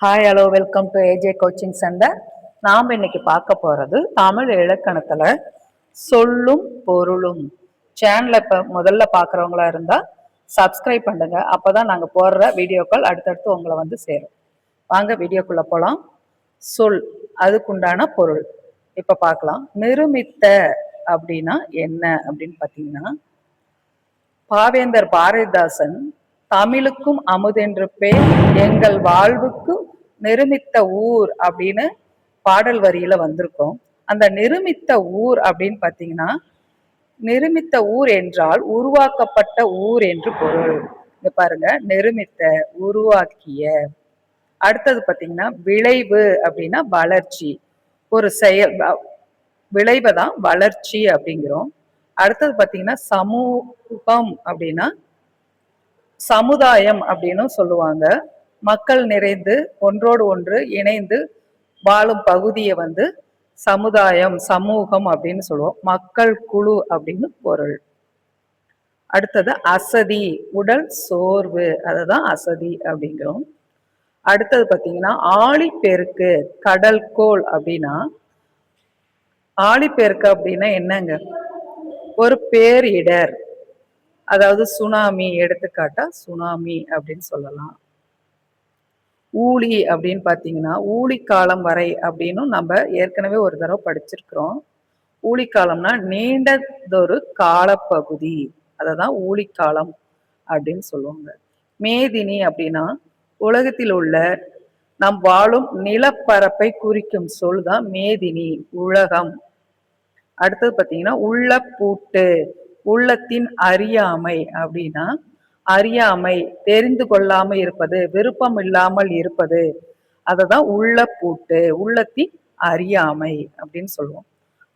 Hi hello welcome to AJ coaching centre. நாம் இன்னைக்கு பார்க்க போகிறது தமிழ் இலக்கணத்தில் சொல்லும் பொருளும். சேனலை இப்போ முதல்ல பார்க்குறவங்களா இருந்தால் சப்ஸ்கிரைப் பண்ணுங்க. அப்போ தான் நாங்கள் போடுற வீடியோக்கள் அடுத்தடுத்து உங்களை வந்து சேரும். வாங்க வீடியோக்குள்ளே போகலாம். சொல், அதுக்குண்டான பொருள் இப்போ பார்க்கலாம். நிருமித்த அப்படின்னா என்ன அப்படின்னு பார்த்தீங்கன்னா, பாவேந்தர் பாரதிதாசன் தமிழுக்கும் அமுதென்று பேர் எங்கள் வாழ்வுக்கு நிருமித்த ஊர் அப்படின்னு பாடல் வரியில வந்திருக்கோம். அந்த நிருமித்த ஊர் அப்படின்னு பாத்தீங்கன்னா, நிருமித்த ஊர் என்றால் உருவாக்கப்பட்ட ஊர் என்று பொருள். இங்க பாருங்க, நிருமித்த உருவாக்கிய. அடுத்தது பாத்தீங்கன்னா விளைவு அப்படின்னா வளர்ச்சி. ஒரு செயல் விளைவை தான் வளர்ச்சி அப்படிங்கிறோம். அடுத்தது பாத்தீங்கன்னா சமூகம் அப்படின்னா சமுதாயம் அப்படின்னு சொல்லுவாங்க. மக்கள் நிறைந்து ஒன்றோடு ஒன்று இணைந்து வாழும் பகுதியை வந்து சமுதாயம் சமூகம் அப்படின்னு சொல்லுவோம். மக்கள் குழு அப்படின்னு பொருள். அடுத்தது அசதி, உடல் சோர்வு, அதுதான் அசதி அப்படிங்கிறோம். அடுத்தது பார்த்தீங்கன்னா ஆழிப்பெருக்கு, கடல் கோள் அப்படின்னா, ஆழிப்பெருக்கு அப்படின்னா என்னங்க, ஒரு பேரிடர், அதாவது சுனாமி, எடுத்துக்காட்டா சுனாமி அப்படின்னு சொல்லலாம். ஊழி அப்படின்னு பார்த்தீங்கன்னா ஊழி காலம் வரை அப்படின்னு நம்ம ஏற்கனவே ஒரு தடவை படிச்சிருக்கிறோம். ஊழி காலம்னா நீண்டதொரு காலப்பகுதி, அதை தான் ஊழிக்காலம் அப்படின்னு சொல்லுவாங்க. மேதினி அப்படின்னா உலகத்தில் உள்ள நம் வாழும் நிலப்பரப்பை குறிக்கும் சொல் தான் மேதினி, உலகம். அடுத்தது பார்த்தீங்கன்னா உள்ள பூட்டு, உள்ளத்தின் அறியாமை அப்படின்னா அறியாமை, தெரிந்து கொள்ளாமல் இருப்பது, விருப்பம் இல்லாமல் இருப்பது, அததான் உள்ள பூட்டு, உள்ளத்தின் அறியாமை அப்படின்னு சொல்லுவோம்.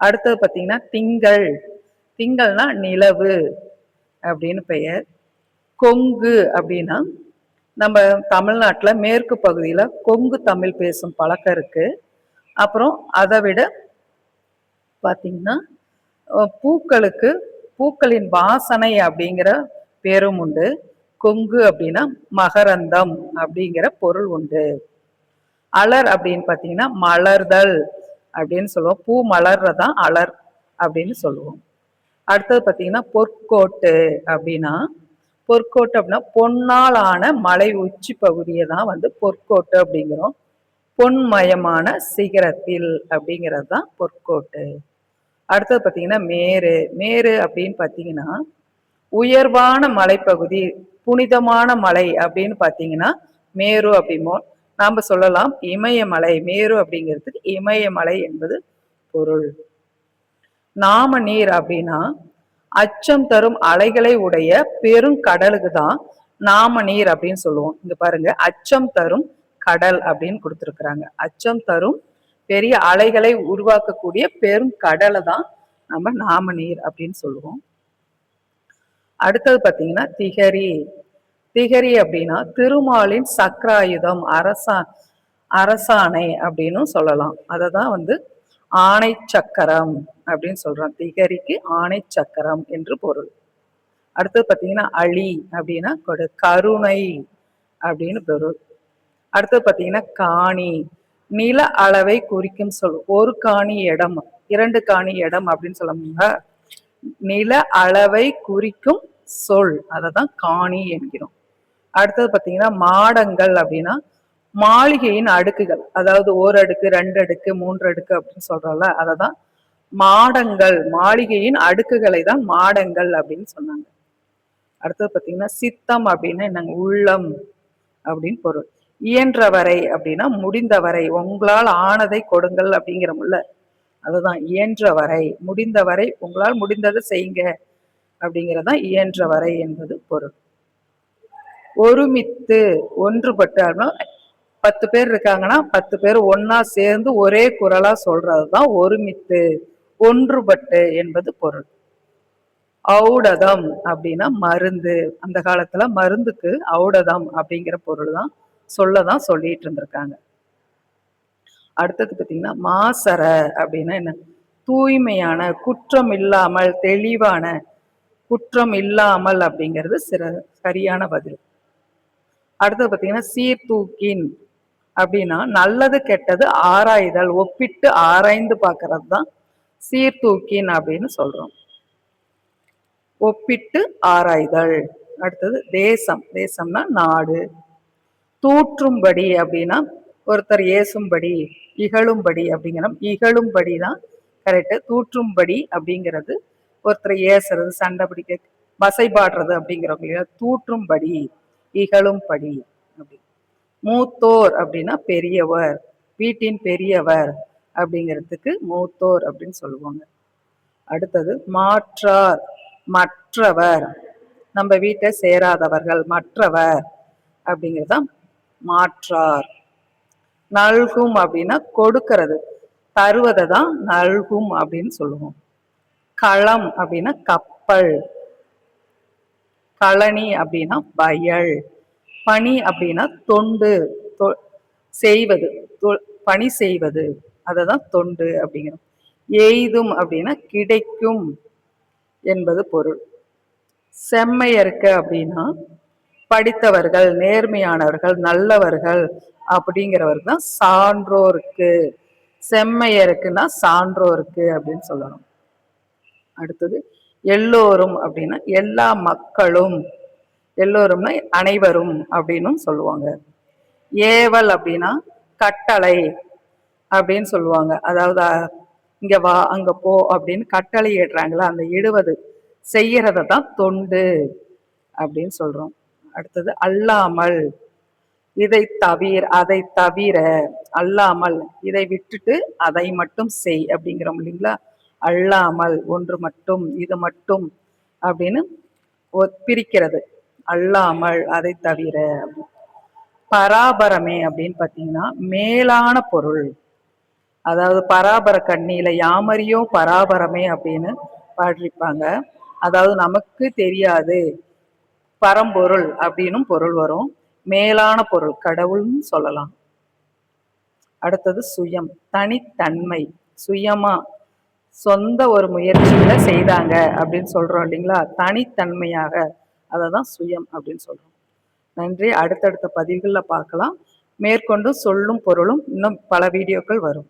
அடுத்தது பார்த்தீங்கன்னா திங்கள், திங்கள்னா நிலவு அப்படின்னு பெயர். கொங்கு அப்படின்னா நம்ம தமிழ்நாட்டில் மேற்கு பகுதியில் கொங்கு தமிழ் பேசும் பழக்கம் இருக்கு. அப்புறம் அதை விட பார்த்தீங்கன்னா பூக்களுக்கு பூக்களின் வாசனை அப்படிங்கிற பேரும் உண்டு. கொங்கு அப்படின்னா மகரந்தம் அப்படிங்கிற பொருள் உண்டு. அலர் அப்படின்னு பார்த்தீங்கன்னா மலர்தல் அப்படின்னு சொல்லுவோம். பூ மலர்றதான் அலர் அப்படின்னு சொல்லுவோம். அடுத்தது பார்த்தீங்கன்னா பொற்கோட்டு அப்படின்னா, பொற்கோட்டு அப்படின்னா பொன்னால் ஆன மலை உச்சி பகுதியை தான் வந்து பொற்கோட்டு அப்படிங்கிறோம். பொன்மயமான சிகரத்தில் அப்படிங்கிறது தான் பொற்கோட்டு. அடுத்தது பார்த்தீங்கன்னா மேரு, மேரு அப்படின்னு பார்த்தீங்கன்னா உயர்வான மலைப்பகுதி, புனிதமான மலை அப்படின்னு பார்த்தீங்கன்னா மேரு அப்படிமோ. நாம சொல்லலாம் இமயமலை. மேரு அப்படிங்கிறதுக்கு இமயமலை என்பது பொருள். நாம நீர் அப்படின்னா அச்சம் தரும் அலைகளை உடைய பெருங்கடலுக்கு தான் நாம நீர் அப்படின்னு சொல்லுவோம். இங்க பாருங்க, அச்சம் தரும் கடல் அப்படின்னு கொடுத்துருக்குறாங்க. அச்சம் தரும் பெரிய அலைகளை உருவாக்கக்கூடிய பெருங்கடலை தான் நம்ம நாம நீர் அப்படின்னு சொல்லுவோம். அடுத்தது பார்த்தீங்கன்னா திகரி, திகரி அப்படின்னா திருமாலின் சக்கராயுதம், அரசாணை அப்படின்னு சொல்லலாம். அதை தான் வந்து ஆணை சக்கரம் அப்படின்னு சொல்றோம். திகரிக்கு ஆணை சக்கரம் என்று பொருள். அடுத்தது பார்த்தீங்கன்னா அழி அப்படின்னா கருணை அப்படின்னு பொருள். அடுத்தது பார்த்தீங்கன்னா காணி, நில அளவை குறிக்கும் சொல். ஒரு காணி இடம், 2 காணி இடம் அப்படின்னு சொல்லுவாங்க. நில அளவை குறிக்கும் சொல், அதை தான் காணி என்கிறோம். அடுத்தது பார்த்தீங்கன்னா மாடங்கள் அப்படின்னா மாளிகையின் அடுக்குகள், அதாவது 1 அடுக்கு 2 அடுக்கு 3 அடுக்கு அப்படின்னு சொல்றோம்ல, அதை தான் மாடங்கள், மாளிகையின் அடுக்குகளை தான் மாடங்கள் அப்படின்னு சொன்னாங்க. அடுத்தது பார்த்தீங்கன்னா சித்தம் அப்படின்னா என்னங்க, உள்ளம் அப்படின்னு பொருள். இயன்றவரை அப்படின்னா முடிந்தவரை, உங்களால் ஆனதை கொடுங்கள் அப்படிங்கிறோம்ல, அதுதான் இயன்றவரை, முடிந்தவரை உங்களால் முடிந்ததை செய்யுங்க அப்படிங்கிறதான் இயன்றவரை என்பது பொருள். ஒருமித்து, ஒன்றுபட்டு, 10 பேர் இருக்காங்கன்னா 10 பேர் ஒன்னா சேர்ந்து ஒரே குரலா சொல்றதுதான் ஒருமித்து, ஒன்றுபட்டு என்பது பொருள். ஔடதம் அப்படின்னா மருந்து, அந்த காலத்துல மருந்துக்கு ஔடதம் அப்படிங்கிற பொருள் தான் சொல்லதான் சொல்லிட்டு இருந்திருக்காங்க. அடுத்தது பார்த்தீங்கன்னா மாசர அப்படின்னா என்ன, தூய்மையான, குற்றம் இல்லாமல், தெளிவான, குற்றம் இல்லாமல் அப்படிங்கிறது சரியான பதில். அடுத்தது பார்த்தீங்கன்னா சீர்தூக்கின், அப்படின்னா நல்லது கெட்டது ஆராய்தல், ஒப்பிட்டு ஆராய்ந்து பார்க்கறது தான் சீர்தூக்கின் அப்படின்னு சொல்றோம். ஒப்பிட்டு ஆராய்தல். அடுத்தது தேசம். தேசம்னா நாடு. தூற்றும்படி அப்படின்னா ஒருத்தர் ஏசும்படி, இகழும்படி அப்படிங்கிற இகழும்படி தான் கரெக்டு. தூற்றும்படி அப்படிங்கிறது ஒருத்தர் ஏசுறது, சண்டை பிடிக்க, வசைபாடுறது அப்படிங்கிறவங்க. தூற்றும்படி, இகழும்படி அப்படி. மூத்தோர் அப்படின்னா பெரியவர், வீட்டின் பெரியவர் அப்படிங்கிறதுக்கு மூத்தோர் அப்படின்னு சொல்லுவாங்க. அடுத்தது மாற்றார், மற்றவர், நம்ம வீட்டை சேராதவர்கள், மற்றவர் அப்படிங்கிறத மாற்றார். நல்கும் அப்படின்னா கொடுக்கறது, தருவதை தான் நல்கும் அப்படின்னு சொல்லுவோம். களம் அப்படின்னா கப்பல், களனி அப்படின்னா வயல், பணி அப்படின்னா தொண்டு, செய்வது, பணி செய்வது, அததான் தொண்டு அப்படிங்கிறோம். எய்தும் அப்படின்னா கிடைக்கும் என்பது பொருள். செம்மையருக்கு அப்படின்னா படித்தவர்கள், நேர்மையானவர்கள், நல்லவர்கள் அப்படிங்கிறவர் தான் சான்றோருக்கு. செம்மையருக்குன்னா சான்றோருக்கு அப்படின்னு சொல்லணும். அடுத்தது எல்லோரும் அப்படின்னா எல்லா மக்களும், எல்லோரும்னா அனைவரும் அப்படின்னு சொல்லுவாங்க. ஏவல் அப்படின்னா கட்டளை அப்படின்னு சொல்லுவாங்க. அதாவது இங்க வா அங்க போ அப்படின்னு கட்டளை இடுறாங்களா, அந்த இடுவது செய்யறத தான் தொண்டு அப்படின்னு சொல்றோம். அடுத்தது அல்லாமல், இதை தவிர, அதை தவிர, அல்லாமல் இதை விட்டுட்டு அதை மட்டும் செய் அப்படிங்கிறோம் இல்லைங்களா. அல்லாமல் ஒன்று மட்டும், இது மட்டும் அப்படின்னு பிரிக்கிறது. அல்லாமல், அதை தவிர. பராபரமே அப்படின்னு பார்த்தீங்கன்னா மேலான பொருள். அதாவது பராபர கண்ணியில யாமறியோ பராபரமே அப்படின்னு பாடிருப்பாங்க. அதாவது நமக்கு தெரியாது, பரம்பொருள் அப்படின்னும் பொருள் வரும். மேலான பொருள், கடவுள்னு சொல்லலாம். அடுத்தது சுயம், தனித்தன்மை. சுயமா சொந்த ஒரு முயற்சியில செய்தாங்க அப்படின்னு சொல்றோம் இல்லைங்களா, தனித்தன்மையாக, அதை தான் சுயம் அப்படின்னு சொல்றோம். நன்றி. அடுத்தடுத்த பதிவுகளில் பார்க்கலாம். மேற்கொண்டு சொல்லும் பொருளும் இன்னும் பல வீடியோக்கள் வரும்.